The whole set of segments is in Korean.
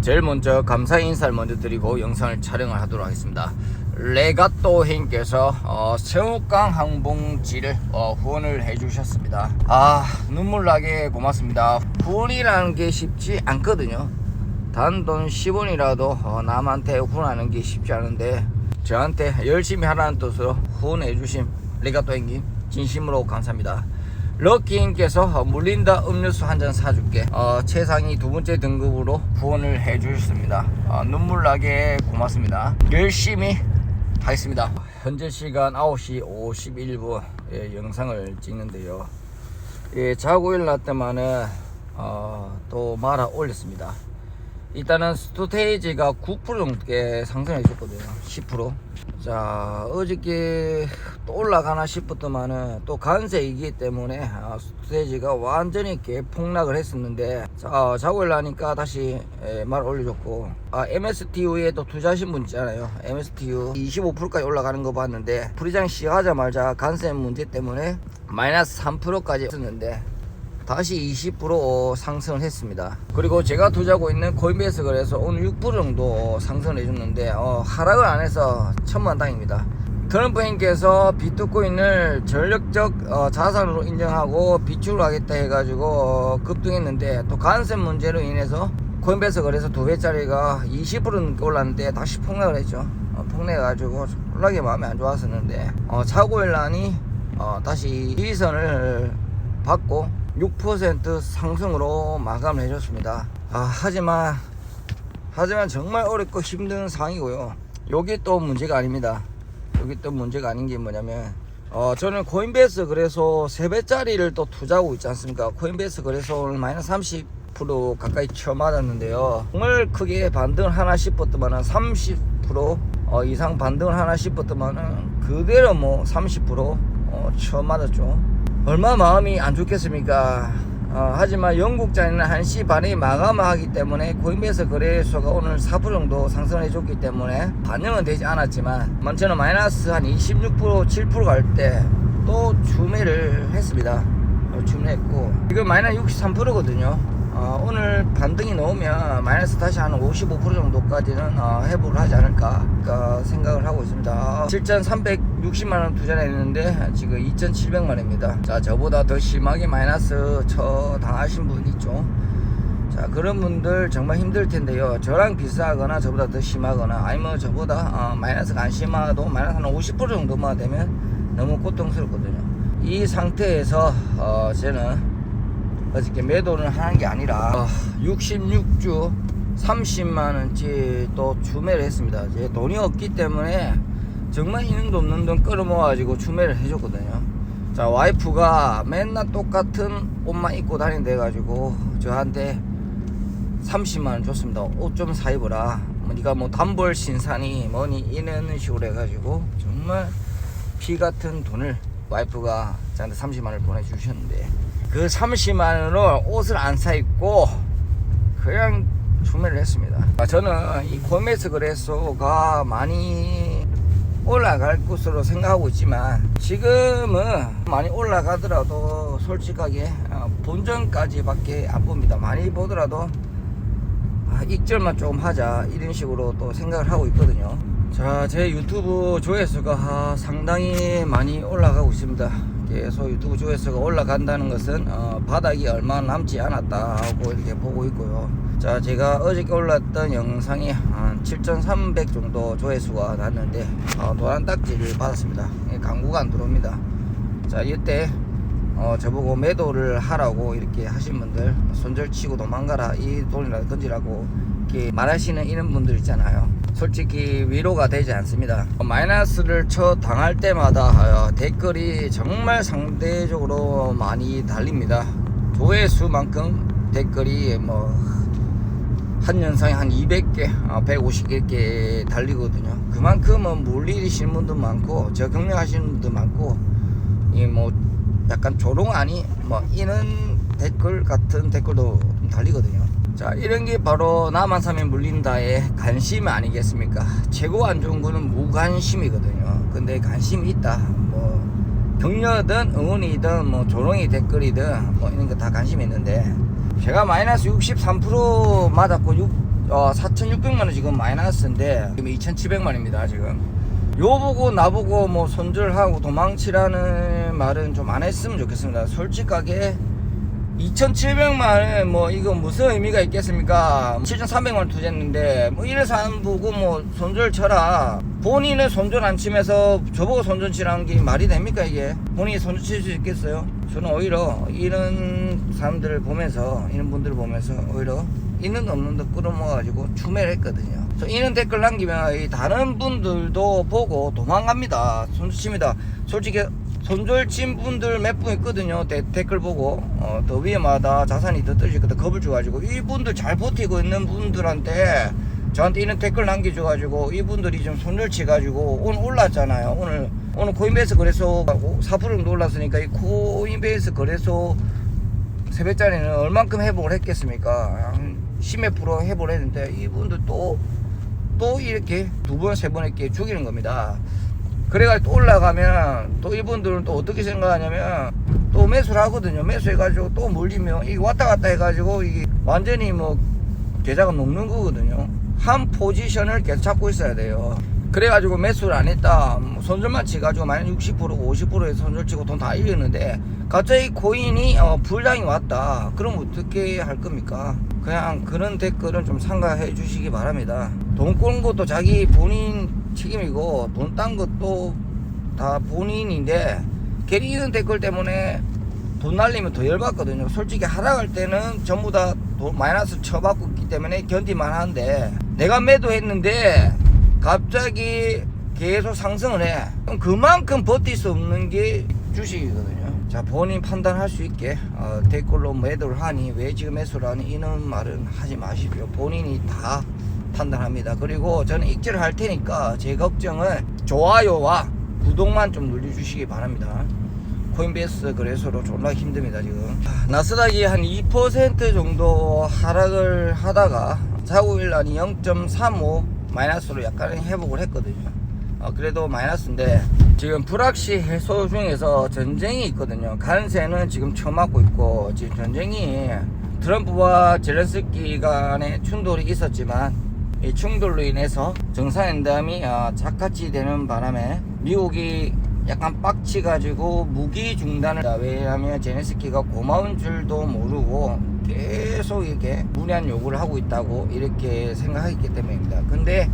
제일 먼저 감사 인사를 먼저 드리고 영상을 촬영을 하도록 하겠습니다. 레가또 회원께서 새우깡 항봉지를 후원을 해주셨습니다. 눈물나게 고맙습니다. 후원이라는 게 쉽지 않거든요. 단돈 10원이라도 남한테 후원하는 게 쉽지 않은데 저한테 열심히 하라는 뜻으로 후원해주신 레가또 형님 진심으로 감사합니다. 럭키님께서 물린다 음료수 한 잔 사줄게 최상위 두 번째 등급으로 후원을 해주셨습니다. 눈물나게 고맙습니다. 열심히 하겠습니다. 현재 시간 9시 51분 영상을 찍는데요. 자고 일어났더만은 또 말아 올렸습니다. 일단은 스테이지가 9% 넘게 상승해 줬거든요. 10%. 자, 어저께 또 올라가나 싶었더만은 또 간세이기 때문에 스테이지가 완전히 폭락을 했었는데, 자고 일어나니까 다시 말 올려줬고, MSTU에 또 투자하신 분 있잖아요. MSTU 25%까지 올라가는 거 봤는데 프리장 시작하자마자 간세 문제 때문에 마이너스 3%까지 했었는데 다시 20% 상승을 했습니다. 그리고 제가 투자하고 있는 코인베이스 거래소 오늘 6% 정도 상승을 해줬는데 하락을 안 해서 천만다행입니다. 트럼프 행께서 비트코인을 전력적 자산으로 인정하고 비축을 하겠다 해가지고 급등했는데 또 간세 문제로 인해서 코인베이스 거래소 2배짜리가 20% 넘게 올랐는데 다시 폭락을 했죠. 폭락해가지고 졸라게 마음이 안 좋았었는데 자고 일어나니 다시 1선을 받고 6% 상승으로 마감을 해줬습니다. 하지만 정말 어렵고 힘든 상황이고요. 여기 또 문제가 아닙니다. 여기 또 문제가 아닌 게 뭐냐면 저는 코인베이스 거래소 3배짜리를 또 투자하고 있지 않습니까? 코인베이스 거래소는 마이너스 30% 가까이 쳐맞았는데요. 정말 크게 반등을 하나 싶었더만은 30% 이상 반등을 하나 싶었더만은 그대로 뭐 30% 쳐맞았죠. 얼마 마음이 안 좋겠습니까? 하지만 영국장에는 1시 반에 마감을 하기 때문에 코인베이스 거래소가 오늘 4% 정도 상승해 줬기 때문에 반영은 되지 않았지만 저는 마이너스 한 26% 7% 갈 때 또 추매를 했습니다. 추매했고 지금 마이너스 63%거든요. 오늘 반등이 나오면 마이너스 다시 한 55% 정도까지는 회복을 하지 않을까 생각을 하고 있습니다. 7,360만원 투자를 했는데 지금 2,700만원입니다. 자, 저보다 더 심하게 마이너스 당하신 분 있죠. 자, 그런 분들 정말 힘들 텐데요. 저랑 비슷하거나 저보다 더 심하거나 아니면 저보다 마이너스가 안 심하도 마이너스 한 50% 정도만 되면 너무 고통스럽거든요. 이 상태에서 저는 어저께 매도를 하는 게 아니라 66주 30만원치 또 추매를 했습니다. 제 돈이 없기 때문에 정말 있는 돈 없는 돈 끌어모아 가지고 추매를 해줬거든요. 자, 와이프가 맨날 똑같은 옷만 입고 다닌다 해가지고 저한테 30만원 줬습니다. 옷 좀 사 입어라, 네가 뭐 단벌 신사니 뭐니 이런 식으로 해가지고 정말 피같은 돈을 와이프가 저한테 30만원을 보내주셨는데 그 30만원으로 옷을 안 사입고 그냥 추매를 했습니다. 저는 이 코인베이스 거래소가 많이 올라갈 것으로 생각하고 있지만 지금은 많이 올라가더라도 솔직하게 본전까지 밖에 안 봅니다. 많이 보더라도 익절만 조금 하자 이런 식으로 또 생각을 하고 있거든요. 자, 제 유튜브 조회수가 상당히 많이 올라가고 있습니다. 계속 유튜브 조회수가 올라간다는 것은 바닥이 얼마 남지 않았다 하고 이렇게 보고 있고요. 자, 제가 어저께 올랐던 영상이 한 7,300 정도 조회수가 났는데 노란 딱지를 받았습니다. 광고가 안 들어옵니다. 자, 이때 저보고 매도를 하라고 이렇게 하신 분들, 손절치고 도망가라, 이 돈이라도 던지라고 이렇게 말하시는 이런 분들 있잖아요. 솔직히 위로가 되지 않습니다. 마이너스를 당할 때마다 댓글이 정말 상대적으로 많이 달립니다. 조회수만큼 댓글이 한 영상에 한 200개, 150개 달리거든요. 그만큼은 물리시는 분도 많고 저 경력하시는 분도 많고 약간 조롱아니 이런 댓글 같은 댓글도 달리거든요. 자, 이런 게 바로 나만 사면 물린다의 관심 아니겠습니까? 최고 안 좋은 거는 무관심이거든요. 근데 관심이 있다. 격려든 응원이든 조롱이 댓글이든 이런 거 다 관심이 있는데 제가 마이너스 63% 맞았고 4,600만원 지금 마이너스인데 지금 2,700만원입니다 지금. 요 보고 나보고 뭐 손절하고 도망치라는 말은 좀 안 했으면 좋겠습니다. 솔직하게 2,700만원 뭐 이거 무슨 의미가 있겠습니까? 7,300만원 투자했는데 뭐 이래서 안 보고 뭐 손절 쳐라. 본인은 손절 안 치면서 저보고 손절 치라는 게 말이 됩니까 이게? 본인이 손절 칠 수 있겠어요? 저는 오히려 이런 사람들을 보면서, 이런 분들을 보면서 오히려 있는 없는 데 끌어모아가지고 추매를 했거든요. 이런 댓글 남기면 이 다른 분들도 보고 도망갑니다. 손절 칩니다. 솔직히 손절 친 분들 몇 분 있거든요. 댓글 보고 더 위험하다, 자산이 더 떨어지거든 겁을 줘가지고 이분들 잘 버티고 있는 분들한테 저한테 이런 댓글 남겨줘가지고 이분들이 좀 손절 치가지고 오늘 올랐잖아요. 오늘 코인베이스 거래소 4% 정도 올랐으니까 이 코인베이스 거래소 새벽자리는 얼만큼 회복을 했겠습니까? 한 10몇 프로 회복을 했는데 이분들 또 이렇게 두 번, 세 번 이렇게 죽이는 겁니다. 그래가지고 또 올라가면 또 이분들은 또 어떻게 생각하냐면 또 매수를 하거든요. 매수해가지고 또 물리면 이게 왔다 갔다 해가지고 이게 완전히 뭐 계좌가 녹는 거거든요. 한 포지션을 계속 잡고 있어야 돼요. 그래가지고 매수를 안 했다, 손절만 치가지고 만약 60% 50%에 손절 치고 돈 다 잃었는데 갑자기 코인이 불량이 왔다, 그럼 어떻게 할 겁니까? 그냥 그런 댓글은 좀 삼가해 주시기 바랍니다. 돈 꾼 것도 자기 본인 책임이고 돈 딴 것도 다 본인인데 괜히 이런 댓글 때문에 돈 날리면 더 열받거든요. 솔직히 하락할 때는 전부 다 마이너스 쳐받고 있기 때문에 견디만 하는데 내가 매도했는데 갑자기 계속 상승을 해. 그럼 그만큼 버틸 수 없는 게 주식이거든요. 자, 본인 판단할 수 있게 댓글로 매도를 하니 왜 지금 매수를 하니 이런 말은 하지 마십시오. 본인이 다 판단합니다. 그리고 저는 익절을 할 테니까 제 걱정은 좋아요와 구독만 좀 눌러주시기 바랍니다. 코인베이스 거래소로 졸라 힘듭니다 지금. 나스닥이 한 2% 정도 하락을 하다가 491날이 0.35 마이너스로 약간 회복을 했거든요. 그래도 마이너스인데 지금 불확실 해소 중에서 전쟁이 있거든요. 간세는 지금 처음 맞고 있고 지금 전쟁이 트럼프와 젤렌스키 간에 충돌이 있었지만 이 충돌로 인해서 정상회담이 착같이 되는 바람에 미국이 약간 빡치가지고 무기 중단을, 왜냐하면 젤렌스키가 고마운 줄도 모르고 계속 이렇게 무리한 요구를 하고 있다고 이렇게 생각하기 때문입니다. 근데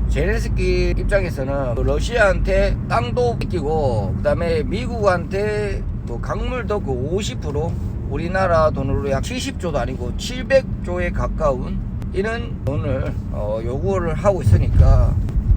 젤렌스키 입장에서는 러시아한테 땅도 뺏기고 그 다음에 미국한테 뭐 강물도 그 50% 우리나라 돈으로 약 70조도 아니고 700조에 가까운 이런 돈을 요구를 하고 있으니까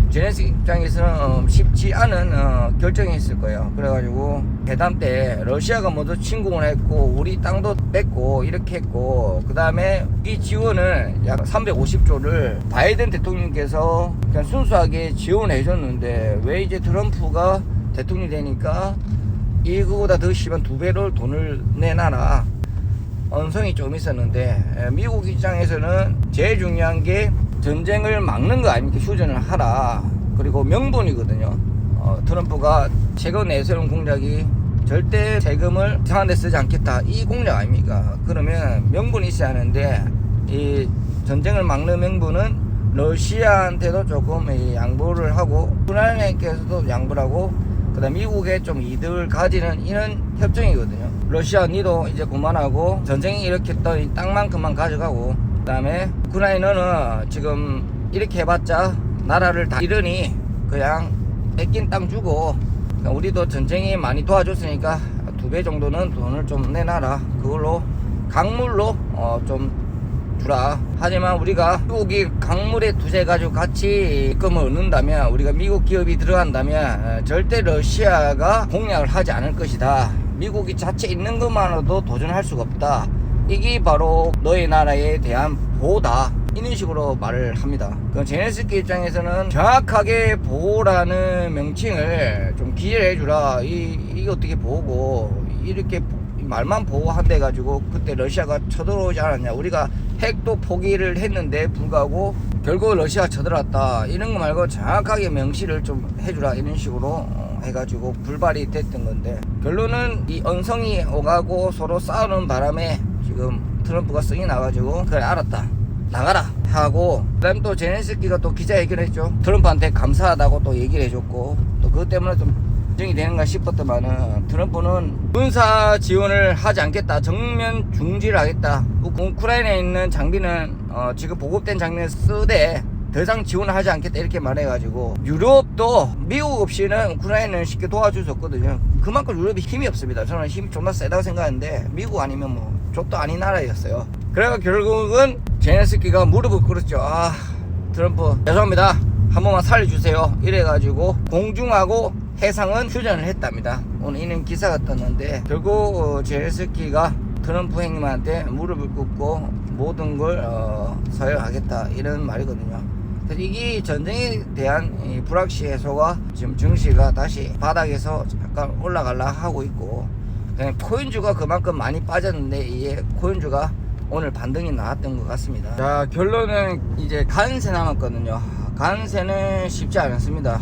젤렌스키 입장에서는 쉽지 않은 결정이 있을 거예요. 그래가지고 회담 때 러시아가 먼저 침공을 했고 우리 땅도 뺏고 이렇게 했고 그 다음에 이 지원을 약 350조를 바이든 대통령께서 그냥 순수하게 지원해 줬는데 왜 이제 트럼프가 대통령이 되니까 이거보다 더 심한 2배를 돈을 내놔라 언성이 좀 있었는데, 미국 입장에서는 제일 중요한 게 전쟁을 막는 거 아닙니까? 휴전을 하라. 그리고 명분이거든요. 트럼프가 최근 내세운 공약이 절대 세금을 이상한 데 쓰지 않겠다, 이 공약 아닙니까? 그러면 명분이 있어야 하는데 이 전쟁을 막는 명분은 러시아한테도 조금 양보를 하고 우크라이나께서도 양보를 하고 그다음 미국에 좀 이득을 가지는 이런 협정이거든요. 러시아 니도 이제 그만하고 전쟁이 일으켰던 이 땅만큼만 가져가고 그 다음에 우크라이나는 지금 이렇게 해봤자 나라를 다 잃으니 그냥 뺏긴 땅 주고 우리도 전쟁이 많이 도와줬으니까 2배 정도는 돈을 좀 내놔라, 그걸로 강물로 좀 주라. 하지만 우리가 미국이 강물에 투자해가지고 같이 입금을 얻는다면, 우리가 미국 기업이 들어간다면 절대 러시아가 공략을 하지 않을 것이다. 미국이 자체 있는 것만으로도 도전할 수가 없다. 이게 바로 너희 나라에 대한 보호다, 이런 식으로 말을 합니다. 그 젤렌스키 입장에서는 정확하게 보호라는 명칭을 좀 기재해 주라. 이게 어떻게 보호고, 이렇게 말만 보호한대 가지고 그때 러시아가 쳐들어오지 않았냐, 우리가 핵도 포기를 했는데 불구하고 결국 러시아가 쳐들어왔다, 이런 거 말고 정확하게 명시를 좀 해주라, 이런 식으로 해가지고 불발이 됐던 건데, 결론은 이 언성이 오가고 서로 싸우는 바람에 지금 트럼프가 성이 나가지고 그래 알았다, 나가라, 하고, 그다음 또 제네스키가 또 기자회견했죠. 트럼프한테 감사하다고 또 얘기를 해줬고, 또 그것 때문에 좀 정이 되는가 싶었더만은 트럼프는 군사 지원을 하지 않겠다, 정면 중지를 하겠다, 우크라이나에 있는 장비는 지금 보급된 장비를 쓰되 더 이상 지원을 하지 않겠다 이렇게 말해가지고, 유럽도 미국 없이는 우크라이나는 쉽게 도와줄 수 없거든요. 그만큼 유럽이 힘이 없습니다. 저는 힘이 존나 세다고 생각하는데 미국 아니면 뭐 족도 아닌 나라였어요. 그래가 결국은 제네스키가 무릎을 꿇었죠. 아, 트럼프 죄송합니다, 한 번만 살려주세요 이래가지고 공중하고 해상은 휴전을 했답니다. 오늘 이는 기사가 떴는데, 결국 제네스키가 트럼프 형님한테 무릎을 꿇고 모든 걸 서열하겠다 이런 말이거든요. 그래서 이게 전쟁에 대한 이 불확실 해소가 지금 증시가 다시 바닥에서 약간 올라가려 하고 있고, 그냥 코인주가 그만큼 많이 빠졌는데 이게 코인주가 오늘 반등이 나왔던 것 같습니다. 자, 결론은 이제 관세 남았거든요. 관세는 쉽지 않았습니다.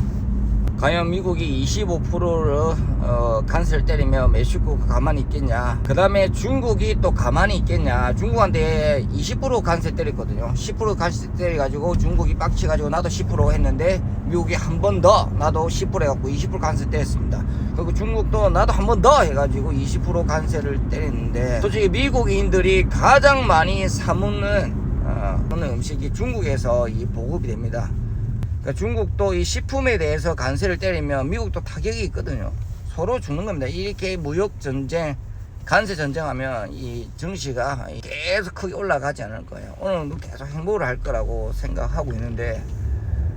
과연 미국이 25%를 관세를 때리면 멕시코가 가만히 있겠냐, 그 다음에 중국이 또 가만히 있겠냐. 중국한테 20% 관세 때렸거든요. 10% 관세 때려가지고 중국이 빡치가지고 나도 10% 했는데, 미국이 한 번 더 나도 10% 해갖고 20% 관세 때렸습니다. 그리고 중국도 나도 한 번 더 해가지고 20% 관세를 때렸는데, 솔직히 미국인들이 가장 많이 사먹는 음식이 중국에서 이 보급이 됩니다. 그러니까 중국도 이 식품에 대해서 관세를 때리면 미국도 타격이 있거든요. 서로 죽는 겁니다. 이렇게 무역 전쟁, 관세 전쟁하면 이 증시가 계속 크게 올라가지 않을 거예요. 오늘도 계속 행보를 할 거라고 생각하고 있는데,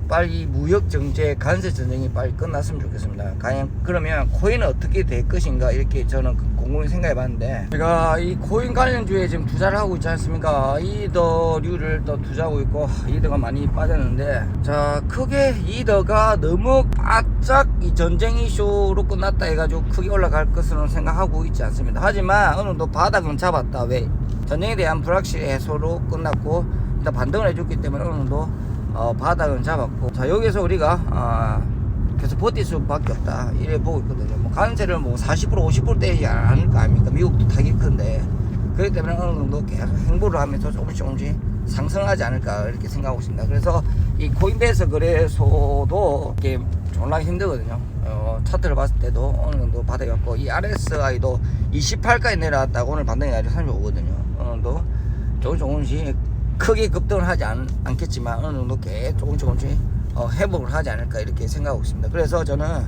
빨리 무역 정제, 관세 전쟁이 빨리 끝났으면 좋겠습니다. 과연 그러면 코인은 어떻게 될 것인가, 이렇게 저는 곰곰이 생각해 봤는데, 제가 이 코인 관련주에 지금 투자를 하고 있지 않습니까? 이더류를 또 투자하고 있고, 이더가 많이 빠졌는데, 자, 크게 이더가 너무 바짝 이 전쟁 이슈로 끝났다 해가지고 크게 올라갈 것으로 생각하고 있지 않습니다. 하지만 어느 정도 바닥은 잡았다. 왜? 전쟁에 대한 불확실 해소로 끝났고 일단 반등을 해줬기 때문에 어느 정도 바닥은 잡았고, 자, 여기서 우리가 계속 버틸 수밖에 없다 이래 보고 있거든요. 뭐 관세를 뭐 40% 50% 떼지 않을 거 아닙니까? 미국도 타격이 큰데, 그렇기 때문에 어느 정도 계속 행보를 하면서 조금씩 상승하지 않을까 이렇게 생각하고 있습니다. 그래서 이 코인베이스 거래소도 이게 존나 힘들거든요. 차트를 봤을 때도 어느 정도 바닥이 왔고, 이 RSI도 28까지 내려왔다고 오늘 반등이 아주 35거든요. 어느 정도 조금씩 크게 급등을 하지 않겠지만 어느 정도 조금씩 회복을 하지 않을까 이렇게 생각하고 있습니다. 그래서 저는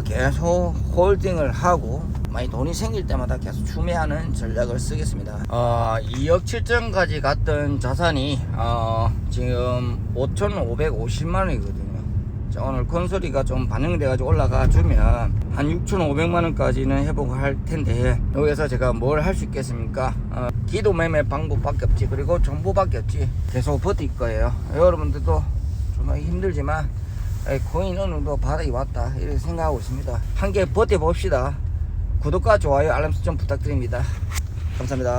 계속 홀딩을 하고 많이 돈이 생길 때마다 계속 추매하는 전략을 쓰겠습니다. 2억 7천까지 갔던 자산이 지금 5,550만 원이거든요. 자, 오늘 컨소리가 좀 반영돼가지고 올라가 주면 한 6,500만 원까지는 회복을 할 텐데, 여기서 제가 뭘 할 수 있겠습니까? 기도 매매 방법밖에 없지, 그리고 정보밖에 없지. 계속 버틸 거예요. 여러분들도 정말 힘들지만 코인 어느 정도 바닥이 왔다 이렇게 생각하고 있습니다. 함께 버텨봅시다. 구독과 좋아요, 알람 설정 부탁드립니다. 감사합니다.